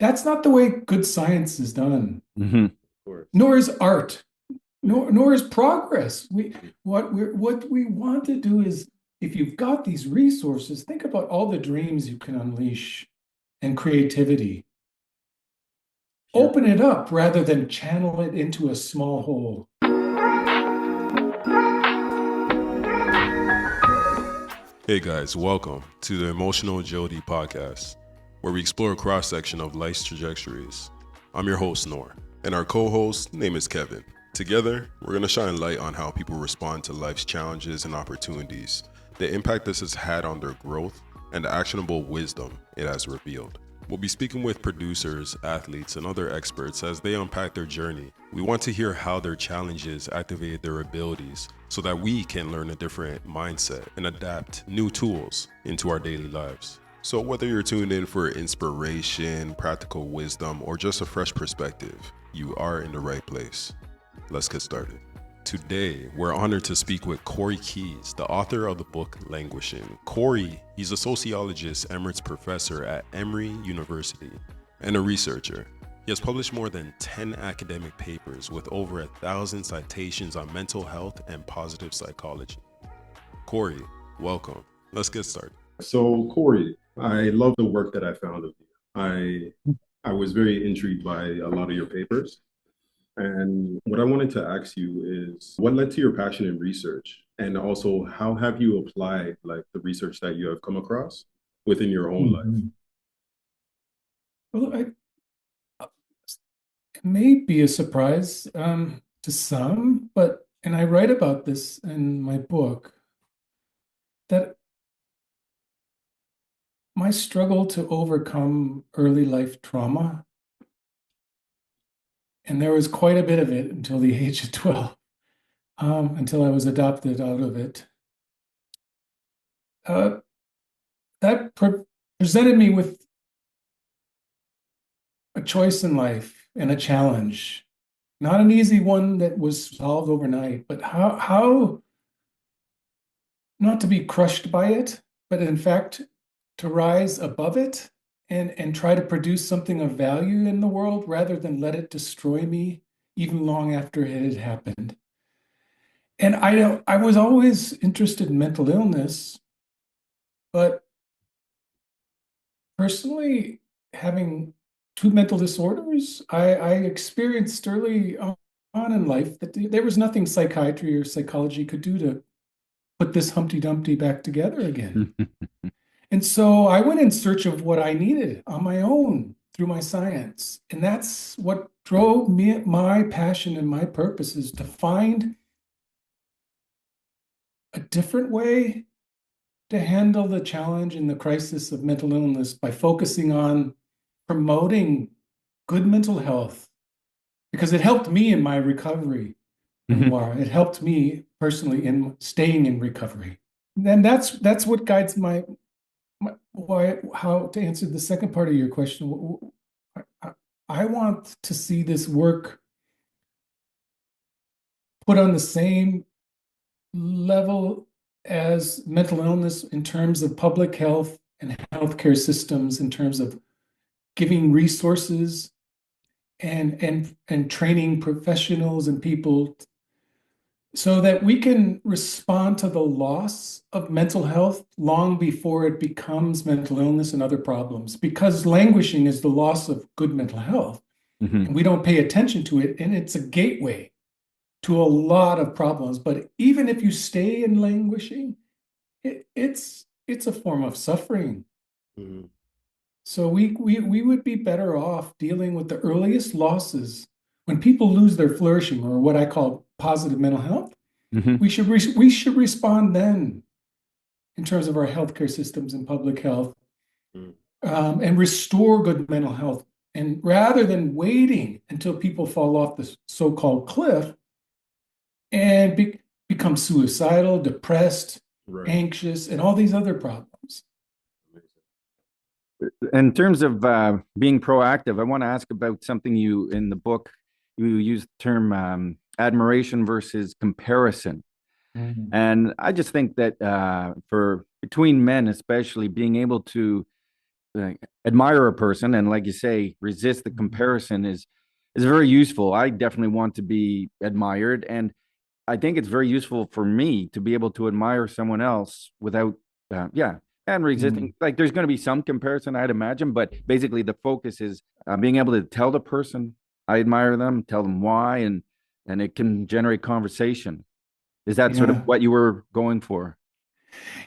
That's not the way good science is done, Hmm. Of course. nor is art, nor is progress. What we want to do is, if you've got these resources, think about all the dreams you can unleash and creativity. Pure. Open it up rather than channel it into a small hole. Hey guys, welcome to the Emotional Agility Podcast, where we explore a cross section of life's trajectories. I'm your host, Noor, and our co host name is Kevin. Together, we're going to shine light on how people respond to life's challenges and opportunities, the impact this has had on their growth, and the actionable wisdom it has revealed. We'll be speaking with producers, athletes, and other experts as they unpack their journey. We want to hear how their challenges activated their abilities so that we can learn a different mindset and adapt new tools into our daily lives. So whether you're tuned in for inspiration, practical wisdom, or just a fresh perspective, you are in the right place. Let's get started. Today, we're honored to speak with Corey Keyes, the author of the book Languishing. Corey, he's a sociologist, emeritus professor at Emory University, and a researcher. He has published more than 10 academic papers with over 1,000 citations on mental health and positive psychology. Corey, welcome. Let's get started. So, Corey, I love the work that I found of you. I was very intrigued by a lot of your papers. And what I wanted to ask you is what led to your passion in research? And also, how have you applied like the research that you have come across within your own life? Mhm. Well, it may be a surprise to some, and I write about this in my book, that my struggle to overcome early life trauma, and there was quite a bit of it until the age of 12, until I was adopted out of it. Uh, that presented me with a choice in life and a challenge, not an easy one that was solved overnight, but how not to be crushed by it, but in fact to rise above it and try to produce something of value in the world rather than let it destroy me even long after it had happened. And I was always interested in mental illness, but personally, having two mental disorders, I experienced early on in life that there was nothing psychiatry or psychology could do to put this Humpty Dumpty back together again. And so I went in search of what I needed on my own through my science. And that's what drove me, my passion and my purpose is to find a different way to handle the challenge and the crisis of mental illness by focusing on promoting good mental health, because it helped me in my recovery, Hmm. Benoit. It helped me personally in staying in recovery. And that's what guides why, how to answer the second part of your question. I, I want to see this work put on the same level as mental illness in terms of public health and healthcare systems, in terms of giving resources and training professionals and people so that we can respond to the loss of mental health long before it becomes mental illness and other problems. Because languishing is the loss of good mental health, Hmm. and we don't pay attention to it, and it's a gateway to a lot of problems. But even if you stay in languishing, it's a form of suffering. Mhm. So we would be better off dealing with the earliest losses when people lose their flourishing, or what I call positive mental health. Hmm. We should respond then in terms of our healthcare systems and public health, Mhm. and restore good mental health. And rather than waiting until people fall off the so-called cliff and become suicidal, depressed, Right. anxious, and all these other problems. In terms of being proactive, I want to ask about something you in the book. You use the term admiration versus comparison. Mhm. And I just think that for between men, especially being able to admire a person and, like you say, resist the comparison is very useful. I definitely want to be admired, and I think it's very useful for me to be able to admire someone else without, yeah, and resisting. Mm. Like, there's going to be some comparison, I'd imagine, but basically the focus is being able to tell the person I admire them, tell them why, and it can generate conversation. Is that sort of Yeah. what you were going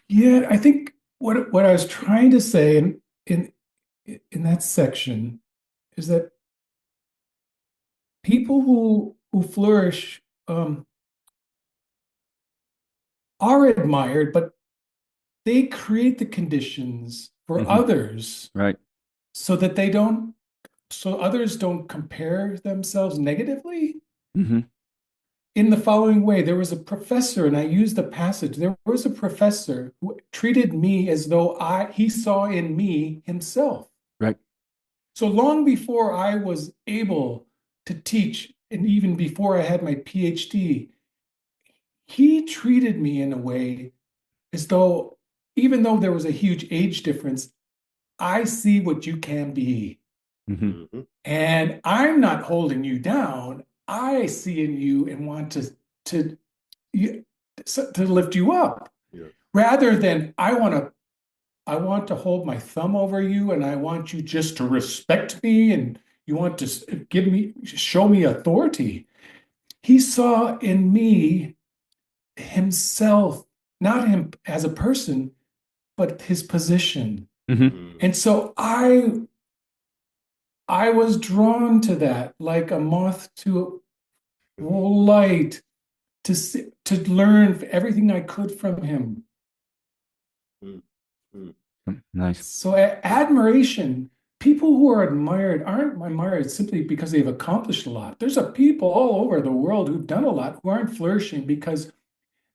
Yeah, I think what I was trying to say in in that section is that people who flourish are admired, but they create the conditions for hmm others right? so others don't compare themselves negatively. hmm In the following way, there was a professor, and I used the passage. There was a professor who treated me as though he saw in me himself. Right. So long before I was able to teach, and even before I had my PhD, he treated me in a way as though, even though there was a huge age difference, I see what you can be. hmm Mm-hmm. And I'm not holding you down. I see in you and want to, to lift you up Yeah. rather than I want to hold my thumb over you and I want you just to respect me and you want to show me authority. He saw in me himself, not him as a person, but his position. hmm Mm-hmm. And so I was drawn to that like a moth to light to learn everything I could from him. Mm-hmm. Nice. So admiration, people who are admired aren't admired simply because they've accomplished a lot. There's a people all over the world who've done a lot who aren't flourishing because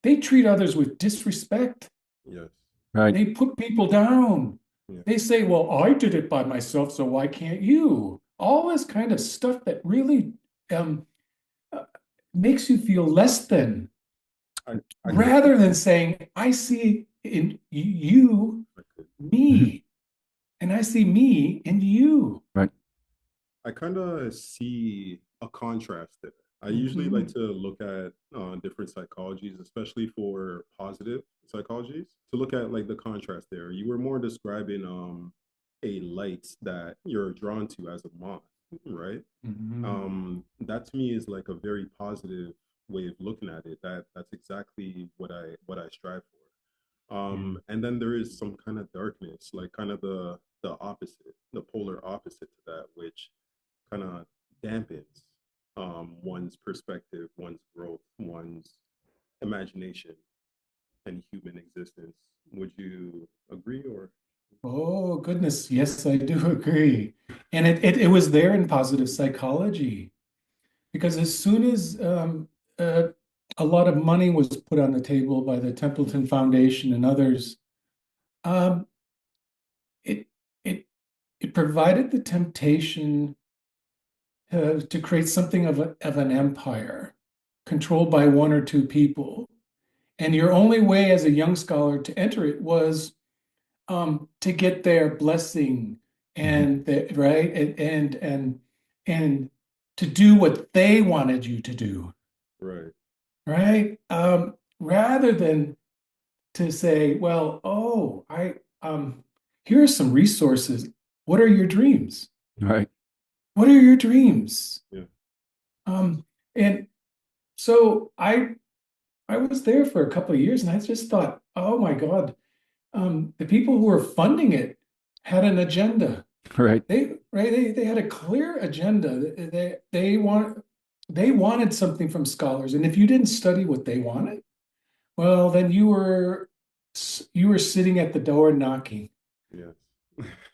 they treat others with disrespect. Yes. Right. They put people down. Yeah. They say, well, I did it by myself, so why can't you? All this kind of stuff that really um, uh, makes you feel less than, I, I kind rather than saying, I see in you of hmm me, and I see me in you. Right. I kind of see a contrast there. I usually like Mhm. to look at different psychologies, especially for positive psychologies, to look at like the contrast there. You were more describing a light that you're drawn to as a moth, right? Mhm. That to me is like a very positive way of looking at it. That's exactly what I strive for. Yeah. And then there is some kind of darkness, like kind of the opposite, the polar opposite to that, which kind of dampens one's perspective, one's growth, one's imagination, and human existence. Would you agree or? Oh, goodness. Yes, I do agree. And it was there in positive psychology because as soon as a lot of money was put on the table by the Templeton Foundation and others, um, it it it provided the temptation to create something of an empire controlled by one or two people. And your only way as a young scholar to enter it was to get their blessing hmm and right and to do what they wanted you to do, Right. right? Rather than to say, well, oh, I here are some resources. What are your dreams? Right. What are your dreams? Yeah. Um, and so I was there for a couple of years, and I just thought, oh my God, the people who were funding it had an agenda. Right. They had a clear agenda. They wanted something from scholars, and if you didn't study what they wanted, well, then you were sitting at the door knocking, Yes.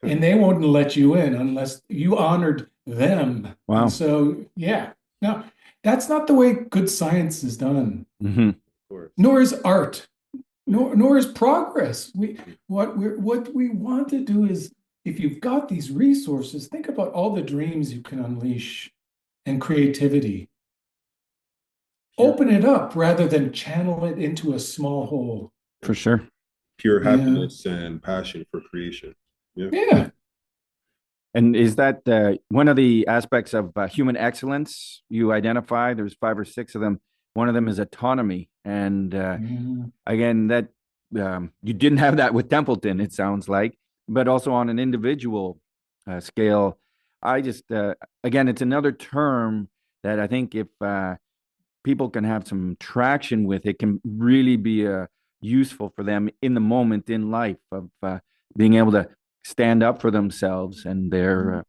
and they wouldn't let you in unless you honored them. And Wow. so, yeah, now that's not the way good science is done, hmm Of course. nor is art. Yeah. Nor is progress. What we want to do is, if you've got these resources, think about all the dreams you can unleash and creativity. Pure, Open it up rather than channel it into a small hole. For sure. pure Yeah. happiness and passion for creation. Yeah. Yeah. And is that one of the aspects of human excellence you identify? There's five or six of them. One of them is autonomy. And Mm. again, that you didn't have that with Templeton, it sounds like, but also on an individual scale. I just, again, it's another term that I think if people can have some traction with, it can really be useful for them in the moment in life of being able to stand up for themselves and their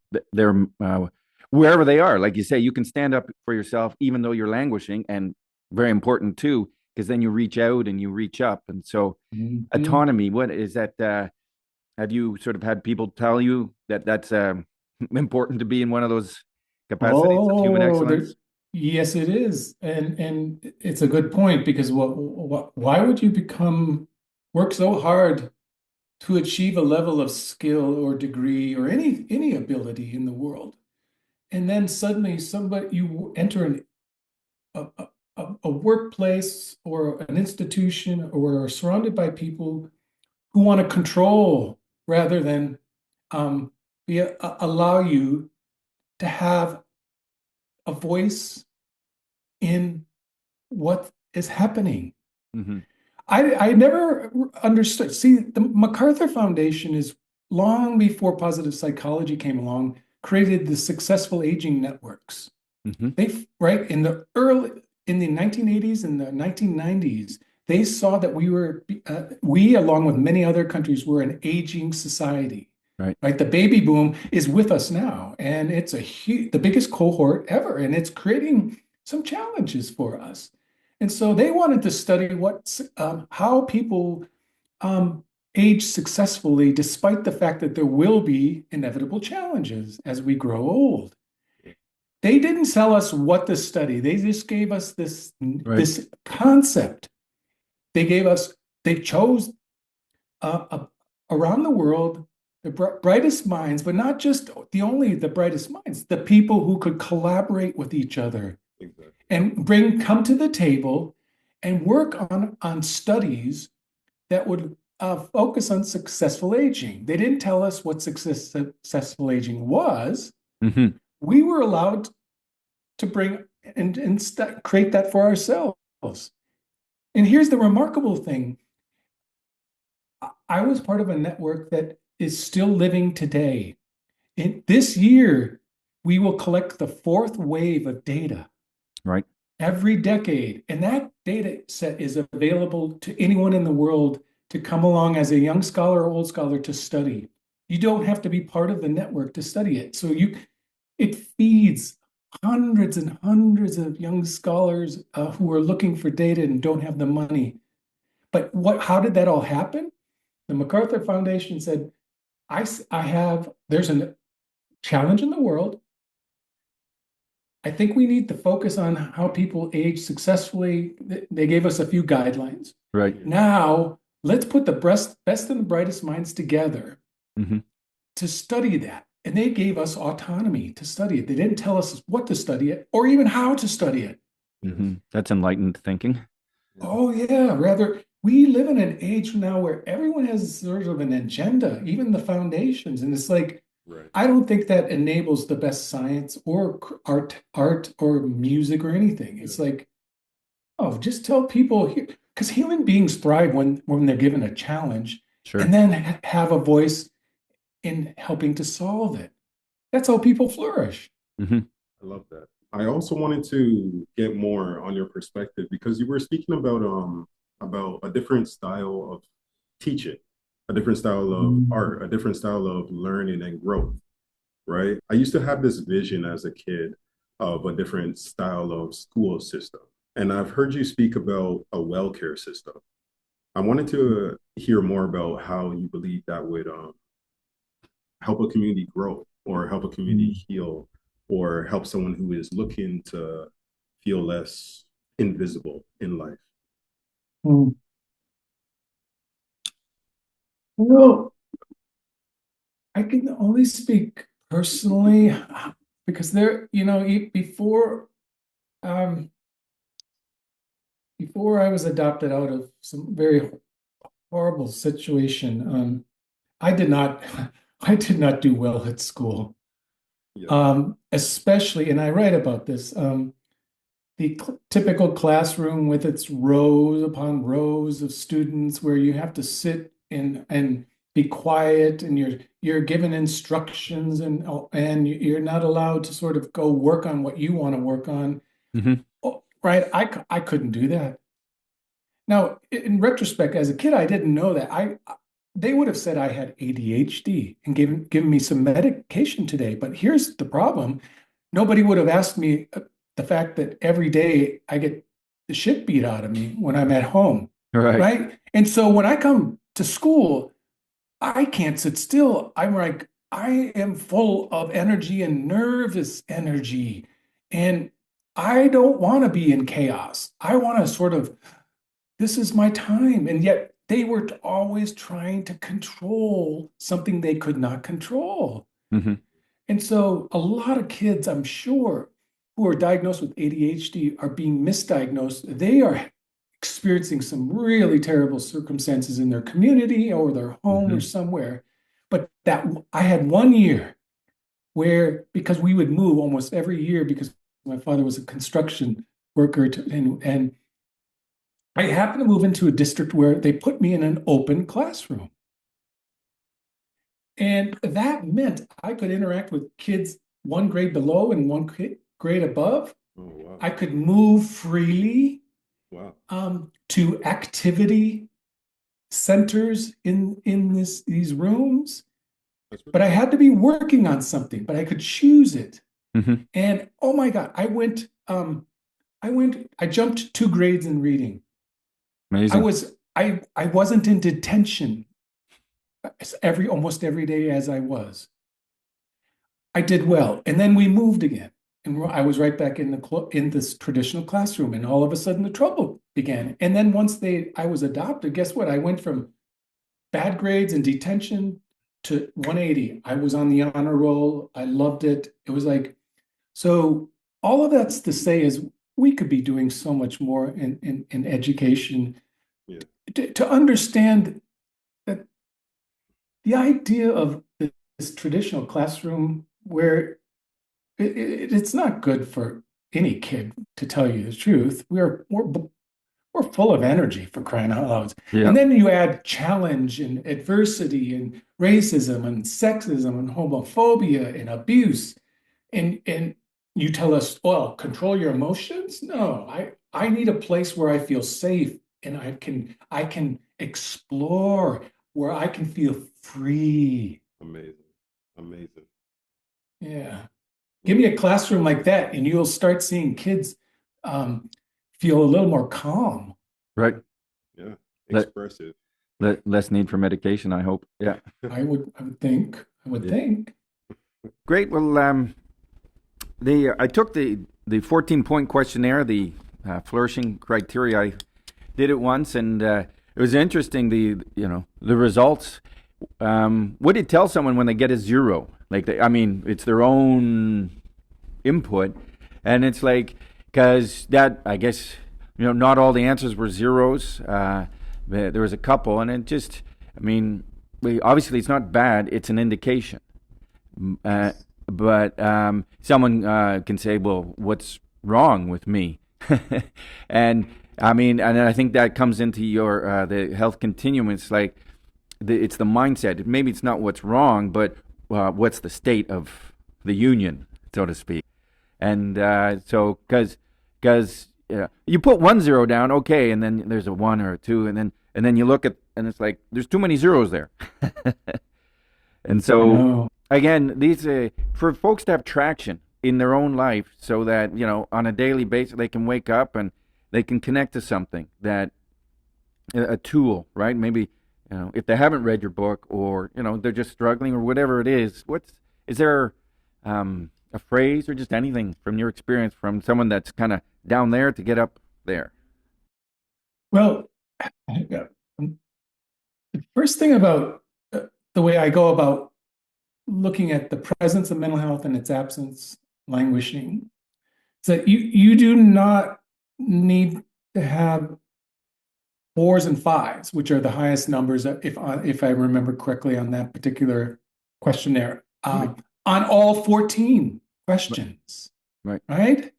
wherever they are. Like you say, you can stand up for yourself even though you're languishing, and very important too, because then you reach out and you reach up. And so, Mhm. autonomy. What is that? Have you sort of had people tell you that that's important to be in one of those capacities of human Oh, excellence? yes, it is, and it's a good point because why would you work so hard to achieve a level of skill or degree or any ability in the world, and then suddenly somebody you enter a, a workplace or an institution or are surrounded by people who want to control rather than um, allow you to have a voice in what is happening. Mm-hmm. I never understood. See, the MacArthur Foundation is long before positive psychology came along, created the successful aging networks. Mm-hmm. Right in the 1980s and the 1990s, they saw that we along with many other countries were an aging society. Right. Right, the baby boom is with us now, and it's the biggest cohort ever, and it's creating some challenges for us. And so they wanted to study how people um, age successfully, despite the fact that there will be inevitable challenges as we grow old. They didn't tell us what to study. They just gave us Right. this concept. They chose uh, uh, around the world the brightest minds, but not just the brightest minds, the people who could collaborate with each other Exactly. and come to the table and work on studies that would focus on successful aging. They didn't tell us what successful aging was. Mm-hmm. We were allowed to bring create that for ourselves. And here's the remarkable thing. I was part of a network that is still living today. This year, we will collect the fourth wave of data Right. every decade. And that data set is available to anyone in the world to come along as a young scholar or old scholar to study. You don't have to be part of the network to study it. It feeds hundreds and hundreds of young scholars who are looking for data and don't have the money. But how did that all happen? The MacArthur Foundation said, there's a challenge in the world. I think we need to focus on how people age successfully. They gave us a few guidelines. Right. Now, let's put the best and the brightest minds together Mm-hmm. to study that. And they gave us autonomy to study it. They didn't tell us what to study it or even how to study it. Mm-hmm. That's enlightened thinking. Oh, yeah. Rather, we live in an age now where everyone has sort of an agenda, even the foundations. And it's like, Right. I don't think that enables the best science or art or music or anything. It's like, oh, just tell people because human beings thrive when they're given a challenge Sure. and then have a voice in helping to solve it. That's how people flourish. Mm-hmm. I love that. I also wanted to get more on your perspective because you were speaking about a different style of teaching, a different style of art, a different style of learning and growth, right? I used to have this vision as a kid of a different style of school system. And I've heard you speak about a well care system. I wanted to hear more about how you believe that would help a community grow or help a community heal or help someone who is looking to feel less invisible in life. Mm. Well, I can only speak personally because um, before I was adopted out of some very horrible situation, I did not I did not do well at school. Yeah. Especially, and I write about this, the typical classroom with its rows upon rows of students where you have to sit and be quiet and you're given instructions and you're not allowed to sort of go work on what you want to work on. Hmm. Oh, right? I couldn't do that. Now, in retrospect, as a kid, I didn't know that. They would have said I had ADHD and given me some medication today. But here's the problem. Nobody would have asked me the fact that every day I get the shit beat out of me when I'm at home, Right. right? And so when I come to school, I can't sit still. I'm like, I am full of energy and nervous energy. And I don't want to be in chaos. I want to sort of, this is my time. And yet they were always trying to control something they could not control. Hmm. And so a lot of kids, I'm sure, who are diagnosed with ADHD are being misdiagnosed. They are experiencing some really terrible circumstances in their community or their home or Hmm. somewhere. But that I had 1 year where, because we would move almost every year because my father was a construction worker and I happened to move into a district where they put me in an open classroom. And that meant I could interact with kids one grade below and one grade above. Oh, wow. I could move freely Wow. to activity centers in these rooms, That's but really I cool. had to be working on something, but I could choose it. Hmm. And oh my God, I jumped 2 grades in reading. Amazing. I wasn't in detention almost every day as I was. I did well. And then we moved again. And I was right back in this traditional classroom. And all of a sudden the trouble began. And then once I was adopted, guess what? I went from bad grades and detention to 180. I was on the honor roll. I loved it. It was like, so all of that's to say is we could be doing so much more in education Yeah. to understand that the idea of this traditional classroom where it's not good for any kid, to tell you the truth. We're full of energy, for crying out loud. Yeah. And then you add challenge and adversity and racism and sexism and homophobia and abuse. And you tell us, well, control your emotions? No, I need a place where I feel safe and I can explore, where I can feel free. Amazing. Amazing. Yeah. Give me a classroom like that, and you'll start seeing kids um, feel a little more calm. Right. Yeah. Let, Expressive. less need for medication, I hope. Yeah. I would think. I would Yeah. think. Great. Well, I took the 14-point questionnaire, the flourishing criteria. I did it once, and it was interesting. The results. What do you tell someone when they get a 0? Like, it's their own input, and it's like, because that, I guess, not all the answers were zeros. There was a couple, and it just, obviously it's not bad. It's an indication. But someone can say, well, what's wrong with me? And I think that comes into your the health continuum. It's like it's the mindset. Maybe it's not what's wrong, but what's the state of the union, so to speak. And so because you put 1 0 down, okay, and then there's a 1 or a 2, and then you look at, and it's like there's too many zeros there. And so No. again, these for folks to have traction in their own life, so that on a daily basis they can wake up and they can connect to something, that a tool, right? Maybe if they haven't read your book, or they're just struggling, or whatever it is. Is there a phrase or just anything from your experience from someone that's kind of down there to get up there? Well, the first thing about the way I go about looking at the presence of mental health and its absence, languishing, is that you do not need to have 4s and 5s, which are the highest numbers, if I remember correctly, on that particular questionnaire, on all 14 questions, Right. right?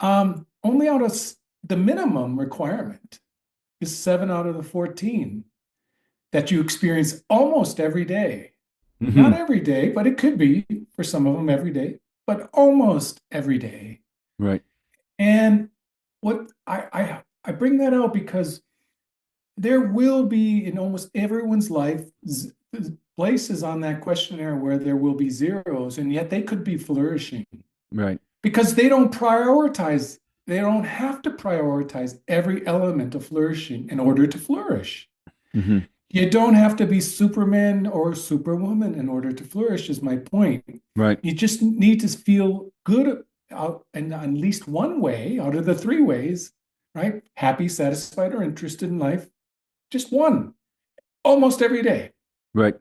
Only out of the minimum requirement is 7 out of the 14 that you experience almost every day. Not Mhm. every day, but it could be for some of them every day, but almost every day. Right. And what I bring that out because there will be in almost everyone's life places on that questionnaire where there will be zeros, and yet they could be flourishing Right. because they don't prioritize. They don't have to prioritize every element of flourishing in order to flourish. Mhm. You don't have to be Superman or Superwoman in order to flourish, is my point. Right. You just need to feel good out in at least one way out of the three ways, right? Happy, satisfied, or interested in life. Just one, almost every day, Right.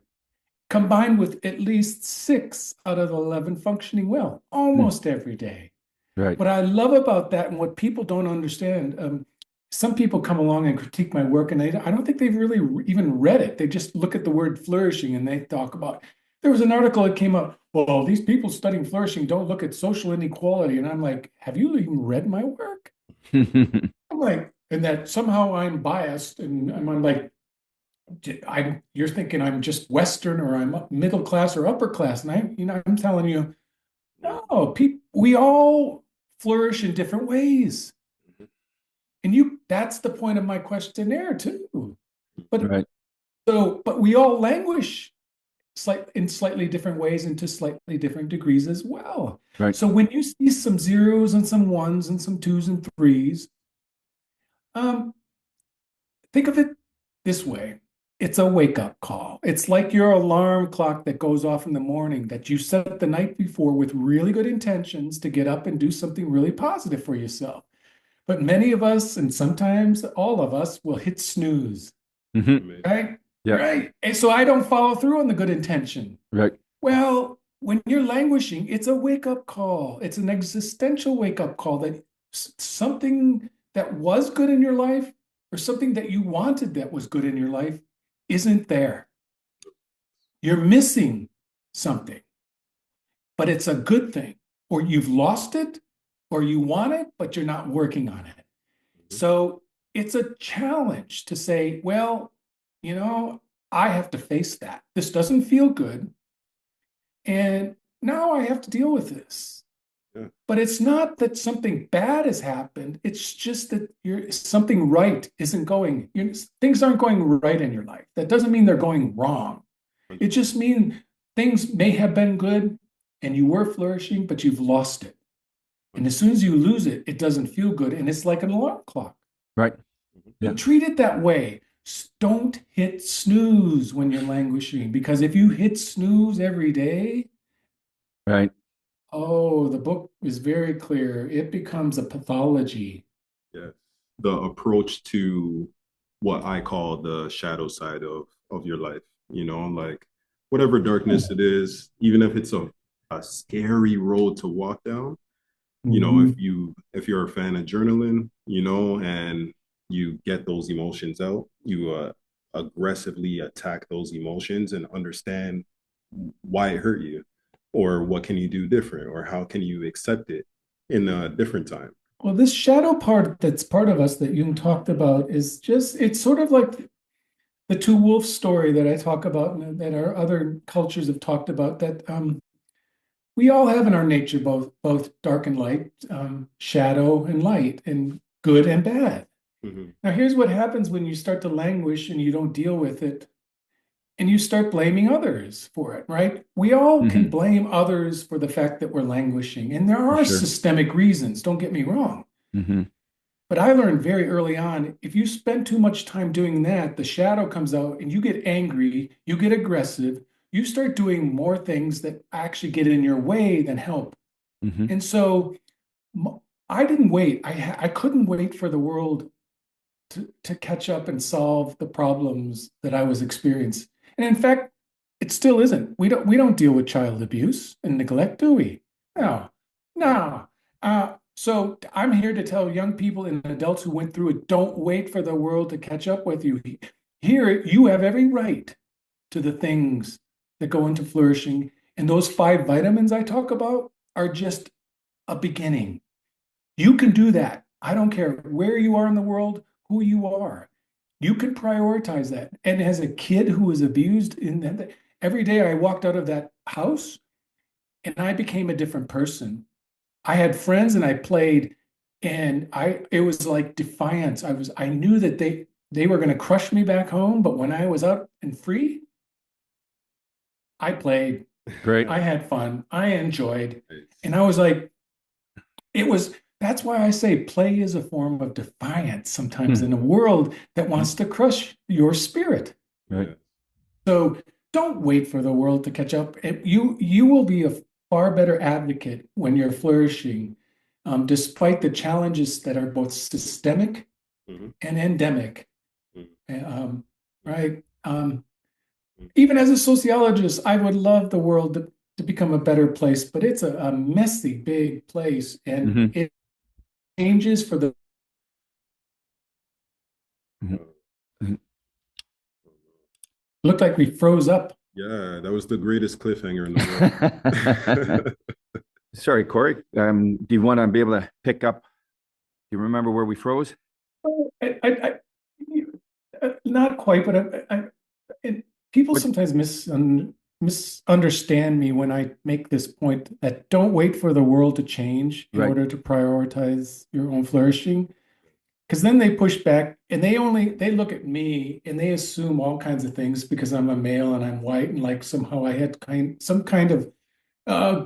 combined with at least 6 out of 11 functioning well, Mm. almost every day. Right. What I love about that and what people don't understand, some people come along and critique my work, and I don't think they've really even read it. They just look at the word flourishing and they talk about. There was an article that came up. Well, these people studying flourishing don't look at social inequality, and I'm like, have you even read my work? I'm like, and that somehow I'm biased, and I'm like, you're thinking I'm just Western or I'm middle class or upper class, and I'm telling you, no, we all flourish in different ways. And that's the point of my questionnaire too. But Right. but we all languish in slightly different ways and to slightly different degrees as well. Right. So when you see some zeros and some ones and some twos and threes, um, think of it this way. It's a wake-up call. It's like your alarm clock that goes off in the morning that you set the night before with really good intentions to get up and do something really positive for yourself. But many of us, and sometimes all of us, will hit snooze, Mhm. right? Yeah. Right. And so I don't follow through on the good intention. Right. Well, when you're languishing, it's a wake-up call. It's an existential wake-up call that something that was good in your life or something that you wanted that was good in your life isn't there. You're missing something, but it's a good thing. Or you've lost it, or you want it, but you're not working on it. So it's a challenge to say, well, I have to face that. This doesn't feel good. And now I have to deal with this. Yeah. But it's not that something bad has happened. It's just that something right isn't going. Things aren't going right in your life. That doesn't mean they're going wrong. It just means things may have been good and you were flourishing, but you've lost it. And as soon as you lose it, it doesn't feel good. And it's like an alarm clock. Right. So Yeah. treat it that way. Don't hit snooze when you're languishing, because if you hit snooze every day, Right. oh, the book is very clear. It becomes a pathology. Yeah. The approach to what I call the shadow side of your life, like whatever darkness it is, even if it's a scary road to walk down, Mhm. if you're a fan of journaling, and you get those emotions out, you aggressively attack those emotions and understand why it hurt you, or what can you do different, or how can you accept it in a different time. Well, this shadow part that's part of us that Jung talked about it's sort of like the two wolves story that I talk about and that our other cultures have talked about, that we all have in our nature both dark and light, shadow and light, and good and bad. Mm-hmm. Now, here's what happens when you start to languish and you don't deal with it and you start blaming others for it, right? We all can Mhm. blame others for the fact that we're languishing, and there For are sure. systemic reasons, don't get me wrong. Mhm. But I learned very early on, if you spend too much time doing that, the shadow comes out and you get angry, you get aggressive, you start doing more things that actually get in your way than help. Mhm. And so I didn't wait. I couldn't wait for the world to catch up and solve the problems that I was experiencing. And in fact, it still isn't. We don't deal with child abuse and neglect, do we? No, no. So I'm here to tell young people and adults who went through it, don't wait for the world to catch up with you. Here, you have every right to the things that go into flourishing. And those 5 vitamins I talk about are just a beginning. You can do that. I don't care where you are in the world, who you are. You can prioritize that. And as a kid who was abused every day I walked out of that house and I became a different person. I had friends and I played and it was like defiance. I knew that they were going to crush me back home, but when I was out and free, I played. Great. I had fun. I enjoyed. And I was like, that's why I say play is a form of defiance sometimes in a world that wants to crush your spirit. Right. So don't wait for the world to catch up. You will be a far better advocate when you're flourishing, despite the challenges that are both systemic and endemic. Right. Even as a sociologist, I would love the world to become a better place, but it's a messy, big place, and it changes for the. Looked like we froze up. Yeah, that was the greatest cliffhanger in the world. Sorry, Corey. Do you want to be able to pick up? Do you remember where we froze? Not quite, but people sometimes misunderstand me when I make this point that don't wait for the world to change in order to prioritize your own flourishing. Because then they push back and they look at me and they assume all kinds of things because I'm a male and I'm white and like somehow I had some kind of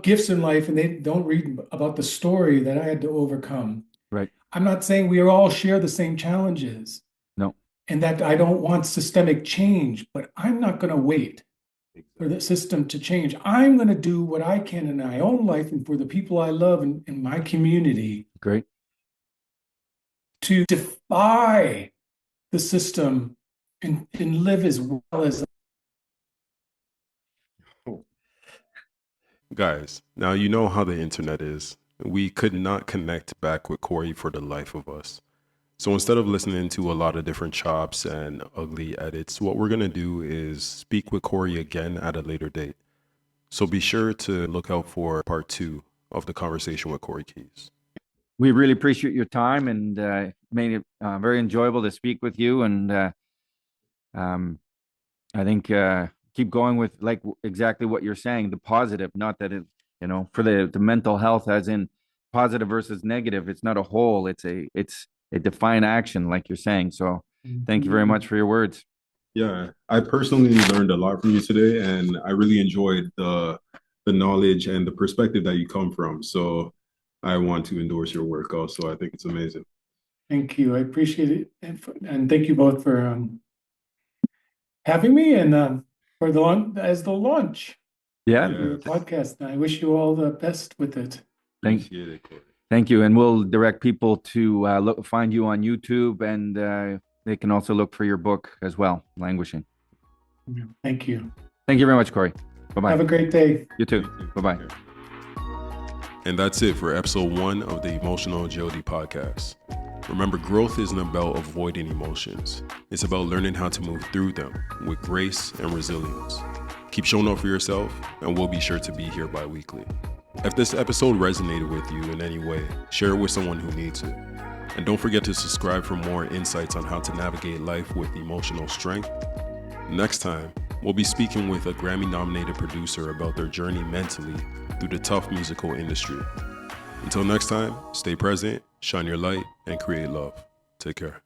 gifts in life, and they don't read about the story that I had to overcome. Right. I'm not saying we all share the same challenges. No. And that I don't want systemic change, but I'm not going to wait for the system to change. I'm going to do what I can in my own life and for the people I love in my community. Great. To defy the system and live as well as. Guys, now you know how the internet is. We could not connect back with Corey for the life of us. So instead of listening to a lot of different chops and ugly edits, what we're going to do is speak with Corey again at a later date. So be sure to look out for part 2 of the conversation with Corey Keys. We really appreciate your time and made it very enjoyable to speak with you. And I think keep going with exactly what you're saying, the positive, not that it, for the mental health as in positive versus negative. It's not a whole, it's a defined action, like you're saying. So thank you very much for your words. Yeah, I personally learned a lot from you today, and I really enjoyed the knowledge and the perspective that you come from. So I want to endorse your work also. I think it's amazing. Thank you. I appreciate it. And thank you both for having me and for the launch. Yeah. Of your podcast. And I wish you all the best with it. Appreciate it, Corey. Thank you. And we'll direct people to find you on YouTube, and they can also look for your book as well, Languishing. Thank you. Thank you very much, Corey. Bye-bye. Have a great day. You too. Bye-bye. And that's it for episode 1 of the Emotional Agility Podcast. Remember, growth isn't about avoiding emotions. It's about learning how to move through them with grace and resilience. Keep showing up for yourself, and we'll be sure to be here bi-weekly. If this episode resonated with you in any way, share it with someone who needs it. And don't forget to subscribe for more insights on how to navigate life with emotional strength. Next time, we'll be speaking with a Grammy-nominated producer about their journey mentally through the tough musical industry. Until next time, stay present, shine your light, and create love. Take care.